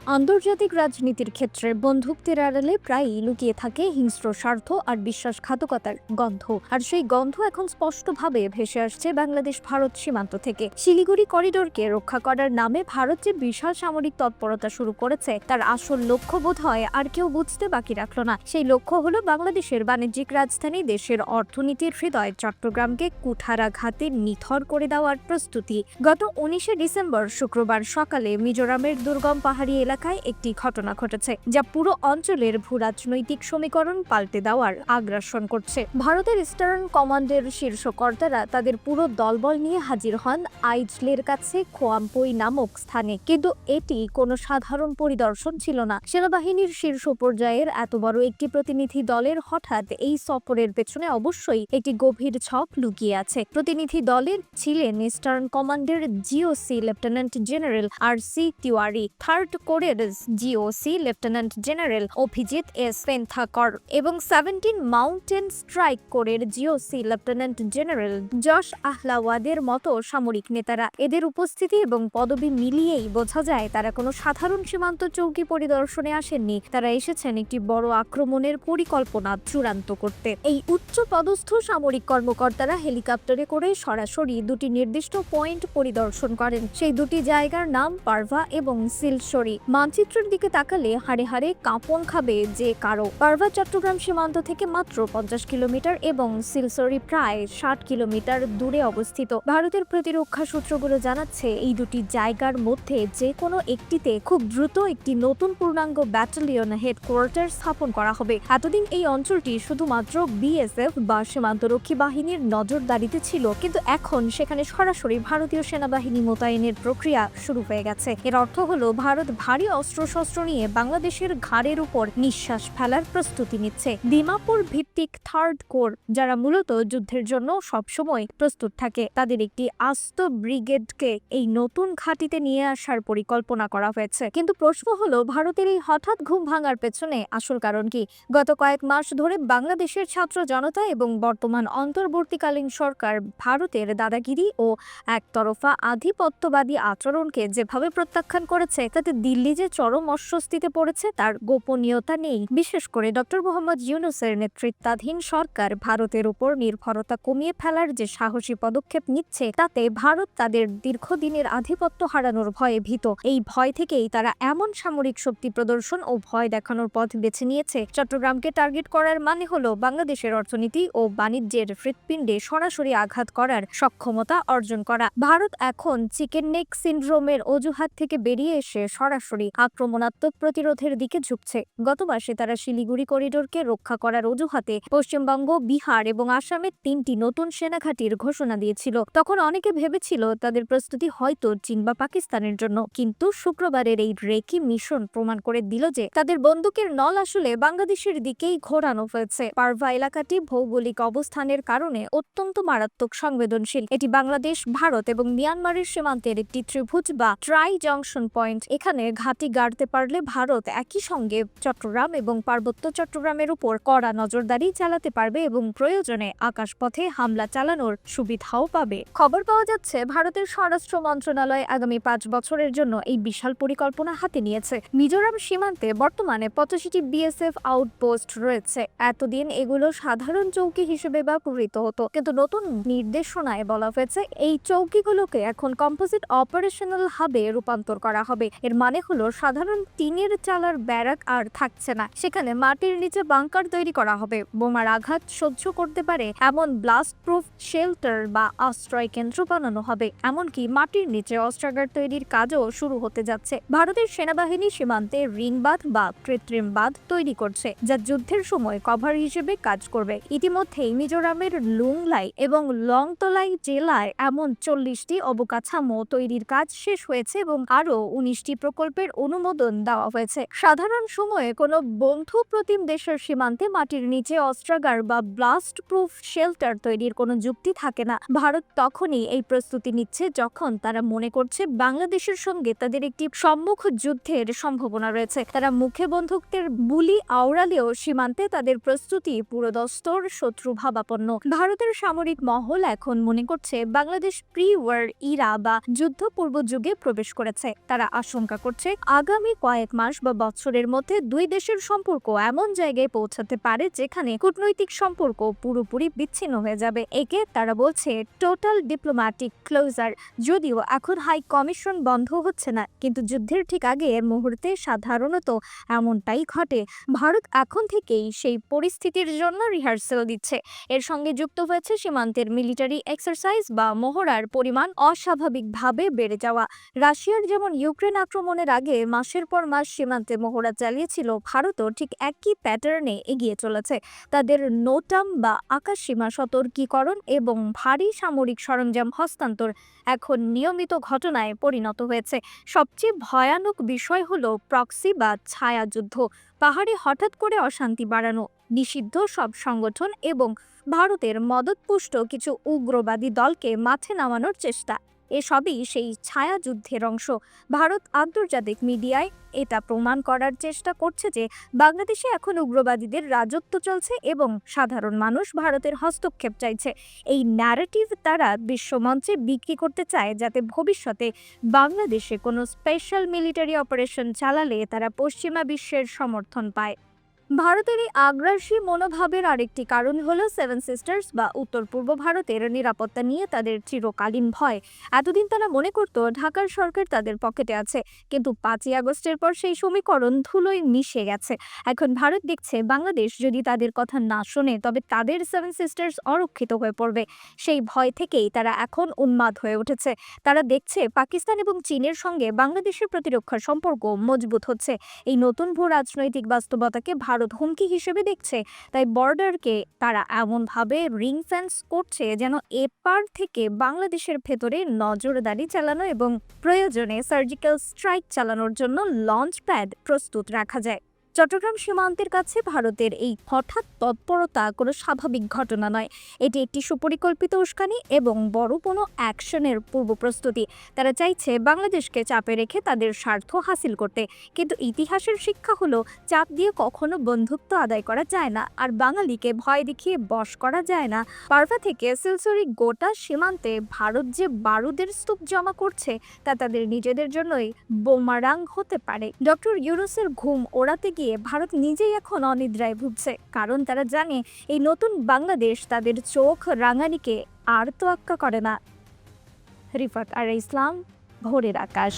আন্তর্জাতিক রাজনীতির ক্ষেত্রে বন্দুকটির আড়ালে প্রায়ই লুকিয়ে থাকে হিংস্র স্বার্থ আর বিশ্বাসঘাতকতার গন্ধ। আর সেই গন্ধ এখন স্পষ্টভাবে ভেসে আসছে বাংলাদেশ ভারত সীমান্ত থেকে। শিলিগুড়ি করিডোরকে রক্ষা করার নামে ভারত যে বিশাল সামরিক তৎপরতা শুরু করেছে, তার আসল লক্ষ্য বোধ হয় আর কেউ বুঝতে বাকি রাখল না। সেই লক্ষ্য হলো বাংলাদেশের বাণিজ্যিক রাজধানী, দেশের অর্থনীতির হৃদয় চট্টগ্রামকে কুঠারাঘাতে নিথর করে দেওয়ার প্রস্তুতি। গত 19শে ডিসেম্বর শুক্রবার সকালে মিজোরামের দুর্গম পাহাড়ি এলাকায় একটি ঘটনা ঘটেছে, যা পুরো অঞ্চলের ভূরাজনৈতিক সমীকরণ পাল্টে দেওয়ার আগ্রাসন করছে। ভারতের ইস্টার্ন কমান্ডের শীর্ষ কর্তারা তাদের পুরো দলবল নিয়ে হাজির হন আইজলের কাছে খোয়াম্পই নামক স্থানে। কিন্তু এটি কোনো সাধারণ পরিদর্শন ছিল না। সেনাবাহিনীর শীর্ষ পর্যায়ের এত বড় একটি প্রতিনিধি দলের হঠাৎ এই সফরের পেছনে অবশ্যই একটি গভীর ছক লুকিয়ে আছে। প্রতিনিধি দলের ছিলেন ইস্টার্ন কমান্ডের GOC lieutenant general R C Tiwari, third কোরের GOC lieutenant general Abhijit S Penthakar এবং 17 মাউন্টেন স্ট্রাইক কোরের জিওসি লেফটেন্যান্ট জেনারেল যশ আহলাওয়াদের মতো সামরিক নেতারা। এদের উপস্থিতি এবং পদবি মিলিয়েই বোঝা যায় তারা কোনো সাধারণ সীমান্ত চৌকি পরিদর্শনে আসেননি। তারা এসেছেন একটি বড় আক্রমণের পরিকল্পনা চূড়ান্ত করতে। এই উচ্চ পদস্থ সামরিক কর্মকর্তারা হেলিকপ্টারে করে সরাসরি দুটি নির্দিষ্ট পয়েন্ট পরিদর্শন করেন। সেই দুটি জায়গার নাম পারভা এবং সিলসরি। মানচিত্রের দিকে তাকালে হাড়ে হাড়ে কাঁপন খাবে যে কারো। পারভা চট্টগ্রাম সীমান্ত থেকে মাত্র 50 কিলোমিটার এবং সিলসরি প্রায় 60 কিলোমিটার দূরে অবস্থিত। ভারতের প্রতিরক্ষা সূত্রগুলো জানাচ্ছে এই দুটি জায়গার মধ্যে যে কোনো একটিতে খুব দ্রুত একটি নতুন পূর্ণাঙ্গ ব্যাটালিয়ন হেডকোয়ার্টার স্থাপন করা হবে। এতদিন এই অঞ্চলটি শুধুমাত্র বিএসএফ বা সীমান্তরক্ষী বাহিনীর নজরদারিতে ছিল, কিন্তু এখন সেখানে সরাসরি ভারতীয় সেনাবাহিনী মোতায়েনের প্রক্রিয়া শুরু হয়ে গেছে। এর অর্থ হলো ভারত ভারী অস্ত্রশস্ত্র নিয়ে বাংলাদেশের ঘাড়ের উপর নিঃশ্বাস ফেলার প্রস্তুতি নিচ্ছে। দিমাপুর ভিত্তিক থার্ড কোর, যারা মূলত যুদ্ধের জন্য সবসময় প্রস্তুত থাকে, তাদের একটি আস্ত ব্রিগেডকে এই নতুন ঘাঁটিতে নিয়ে আসার পরিকল্পনা করা হয়েছে। কিন্তু প্রশ্ন হলো, ভারতের এই হঠাৎ ঘুম ভাঙার পেছনে আসল কারণ কি? গত কয়েক মাস ধরে বাংলাদেশের ছাত্র জনতা এবং বর্তমান অন্তর্বর্তীকালীন সরকার ভারতের দাদাগিরি ও একতরফা আধিপত্যবাদী আচরণকে যেভাবে প্রত্যাখ্যান করেছে, তাতে দিল্লি যে চরম অস্বস্তিতে পড়েছে তার গোপনীয়তা নেই। বিশেষ করে ডক্টর মোহাম্মদ ইউনূসের নেতৃত্বাধীন সরকার ভারতের উপর নির্ভরতা কমিয়ে ফেলার যে সাহসী পদক্ষেপ নিচ্ছে, তাতে ভারত তাদের দীর্ঘদিনের আধিপত্য হারানোর ভয়ে ভীত। এই ভয় থেকেই তারা এমন সামরিক শক্তি প্রদর্শন ও ভয় দেখানোর পথ বেছে নিয়েছে। চট্টগ্রামকে টার্গেট করার মানে হলো বাংলাদেশের অর্থনীতি ও বাণিজ্যের হৃৎপিণ্ডে সরাসরি আঘাত করার সক্ষমতা অর্জন করা। ভারত এখন চিকেন নেক সিন্ড্রোমের অজুহাত থেকে বেরিয়ে এসে সরাসরি আক্রমণাত্মক প্রতিরোধের দিকে ঝুঁকছে। গত মাসে তারা শিলিগুড়ি করিডোরকে রক্ষা করার অজুহাতে পশ্চিমবঙ্গ, বিহার এবং আসামের 3টি নতুন সেনাঘাঁটির ঘোষণা দিয়েছিল। তখন অনেকে ভেবেছিল তাদের প্রস্তুতি হয়তো চীন বা পাকিস্তানের জন্য, কিন্তু শুক্রবারের এই রেকি মিশন প্রমাণ করে দিল যে তাদের বন্দুকের নল আসলে বাংলাদেশের দিকেই ঘোরানো হয়েছে। পারভা এলাকাটি ভৌগোলিক অবস্থানের কারণে অত্যন্ত মারাত্মক সংবেদনশীল। এটি বাংলাদেশ, ভারত এবং মিয়ানমারের সীমান্তের একটি ত্রিভুজ বা ট্রাই জংশন পয়েন্ট। এখানে ঘাঁটি গাড়তে পারলে ভারত একই সঙ্গে চট্টগ্রাম এবং পার্বত্য চট্টগ্রামের উপর কড়া নজরদারি চালাতে পারবে এবং প্রয়োজনে আকাশপথে হামলা চালানোর সুবিধাও পাবে। খবর পাওয়া যাচ্ছে ভারতের স্বরাষ্ট্র মন্ত্রণালয় আগামী 5 বছরের জন্য এই বিশাল পরিকল্পনা হাতে নিয়েছে। মিজোরাম সীমান্তে বর্তমানে 85টি বিএসএফ আউটপোস্ট রয়েছে। এতদিন এগুলো সাধারণ চৌকি হিসেবে ব্যবহৃত হতো, কিন্তু নতুন নির্দেশনায় বলা হয়েছে এই চৌকিগুলোকে এখন কম্পোজিট অপারেশনাল হাবে রূপান্তর করা হবে। এর মানে হলো সাধারণ টিনের চালার ব্যারাক আর থাকছে না, সেখানে মাটির নিচে বাংকার তৈরি করা হবে। বোমার আঘাত সহ্য করতে পারে এমন ব্লাস্ট প্রুফ শেল্টার বা আশ্রয় কেন্দ্র বানানো হবে। এমনকি মাটির নিচে অস্ত্রাগার তৈরির কাজও শুরু হতে যাচ্ছে। ভারতের সেনাবাহিনী সীমান্তে রিং বাঁধ বা কৃত্রিম বাঁধ তৈরি করছে, যা যুদ্ধের সময় কভার হিসেবে কাজ করবে। ইতিমধ্যেই মিজোরামের লুংলাই এবং লংতলাই জেলায় এমন 40টি অবকাঠামো তৈরির কাজ শেষ হয়েছে এবং আরও 19টি প্রকল্পের অনুমোদন দেওয়া হয়েছে। সাধারণ সময়ে কোনো বন্ধু প্রতিম দেশের সীমান্তে মাটির নিচে অস্ত্রাগার বা ব্লাস্ট প্রুফ শেল্টার তৈরির কোনো যুক্তি থাকে না। ভারত তখনই এই প্রস্তুতি নিচ্ছে যখন তারা মনে করছে বাংলাদেশের সঙ্গে তাদের একটি সম্মুখ যুদ্ধের সম্ভাবনা রয়েছে। তারা মুখে বন্দুকের বুলি আওড়ালেও সীমান্তে তাদের প্রস্তুতি পুরোদস্তর শত্রু ভাবাপন্ন। ভারতের সামরিক মহল এখন মনে করছে বাংলাদেশ প্রি ওয়ার ইরা বা যুদ্ধ পূর্ব যুগে প্রবেশ করেছে। তারা আশঙ্কা করছে আগামী কয়েক মাস বা বছরের মধ্যে দুই দেশের সম্পর্ক এমন জায়গায় পৌঁছাতে পারে যেখানে কূটনৈতিক সম্পর্ক পুরোপুরি বিচ্ছিন্ন হয়ে যাবে। একে তারা বলছে টোটাল ডিপ্লোম্যাটিক ক্লোজার। যদিও এখন হাই কমিশন বন্ধ হচ্ছে না, কিন্তু যুদ্ধের ঠিক আগে এর মুহূর্তে সাধারণত এমনটাই ঘটে। ভারত এখন থেকেই সেই পরিস্থিতির জন্য রিহার্সাল দিচ্ছে। এর সঙ্গে যুক্ত হয়েছে সীমান্তের মিলিটারি এক্সারসাইজ বা মহড়ার পরিমাণ অস্বাভাবিকভাবে বেড়ে যাওয়া। রাশিয়ার যেমন ইউক্রেন আক্রমণের আগে মাসের পর মাস সীমান্তে মহড়া চালিয়েছিল, ভারতও ঠিক একই প্যাটার্নে এগিয়ে চলেছে। তাদের নোটাম বা আকাশসীমা সতর্কীকরণ এবং ভারী সামরিক সরঞ্জাম হস্তান্তর এখন নিয়মিত ঘটনায় পরিণত হয়েছে। সবচেয়ে ভয়ানক বিষয় হলো প্রক্সি বা ছায়াযুদ্ধ। পাহাড়ে হঠাৎ করে অশান্তি বাড়ানো, নিষিদ্ধ সব সংগঠন এবং ভারতের মদতপুষ্ট কিছু উগ্রবাদী দলকে মাঠে নামানোর চেষ্টা, এসবই সেই ছায়াযুদ্ধের অংশ। ভারত আন্তর্জাতিক মিডিয়ায় এটা প্রমাণ করার চেষ্টা করছে যে বাংলাদেশে এখন উগ্রবাদীদের রাজত্ব চলছে এবং সাধারণ মানুষ ভারতের হস্তক্ষেপ চাইছে। এই ন্যারেটিভ তারা বিশ্বমঞ্চে বিক্রি করতে চায়, যাতে ভবিষ্যতে বাংলাদেশে কোনো স্পেশাল মিলিটারি অপারেশন চালালে তারা পশ্চিমা বিশ্বের সমর্থন পায়। ভারতের এই আগ্রাসী মনোভাবের আরেকটি কারণ হলো সেভেন সিস্টার্স বা উত্তর পূর্ব ভারতের নিরাপত্তা নিয়ে তাদের চিরকালীন ভয়। এতদিন তারা মনে করত ঢাকার সরকার তাদের পকেটে আছে, কিন্তু 5ই আগস্টের পর সেই সমীকরণ ধুলোয় মিশে গেছে। এখন ভারত দেখছে বাংলাদেশ যদি তাদের কথা না শোনে, তবে তাদের সেভেন সিস্টার্স অরক্ষিত হয়ে পড়বে। সেই ভয় থেকেই তারা এখন উন্মাদ হয়ে উঠেছে। তারা দেখছে পাকিস্তান এবং চীনের সঙ্গে বাংলাদেশের প্রতিরক্ষা সম্পর্ক মজবুত হচ্ছে। এই নতুন ভূ রাজনৈতিক বাস্তবতাকে ভারত হুমকি হিসেবে দেখছে। তাই বর্ডারকে তারা এমনভাবে রিং ফেন্স করছে যেন এপার থেকে বাংলাদেশের ভেতরে নজরদারি চালানো এবং প্রয়োজনে সার্জিক্যাল স্ট্রাইক চালানোর জন্য লঞ্চ প্যাড প্রস্তুত রাখা যায়। চট্টগ্রাম সীমান্তের কাছে ভারতের এই হঠাৎ তৎপরতা কোনো স্বাভাবিক ঘটনা নয়। এটি একটি সুপরিকল্পিত উস্কানি এবং বড় কোনো অ্যাকশনের পূর্ব প্রস্তুতি। তারা চাইছে বাংলাদেশকে চাপে রেখে তাদের স্বার্থ হাসিল করতে। কিন্তু ইতিহাসের শিক্ষা হলো চাপ দিয়ে কখনো বন্ধুত্ব আদায় করা যায় না, আর বাঙালিকে ভয় দেখিয়ে বশ করা যায় না। পারভা থেকে সিলসরি গোটা সীমান্তে ভারত যে বারুদের স্তূপ জমা করছে, তা তাদের নিজেদের জন্যই বোমারাং হতে পারে। ডক্টর ইউনূসের ঘুম ওড়াতে গিয়ে ভারত নিজেই এখন অনিদ্রায় ভুগছে, কারণ তারা জানে এই নতুন বাংলাদেশ তাদের চোখ রাঙানিকে আর তোয়াক্কা করে না। রিফাত আর ইসলাম, ভোরের আকাশ।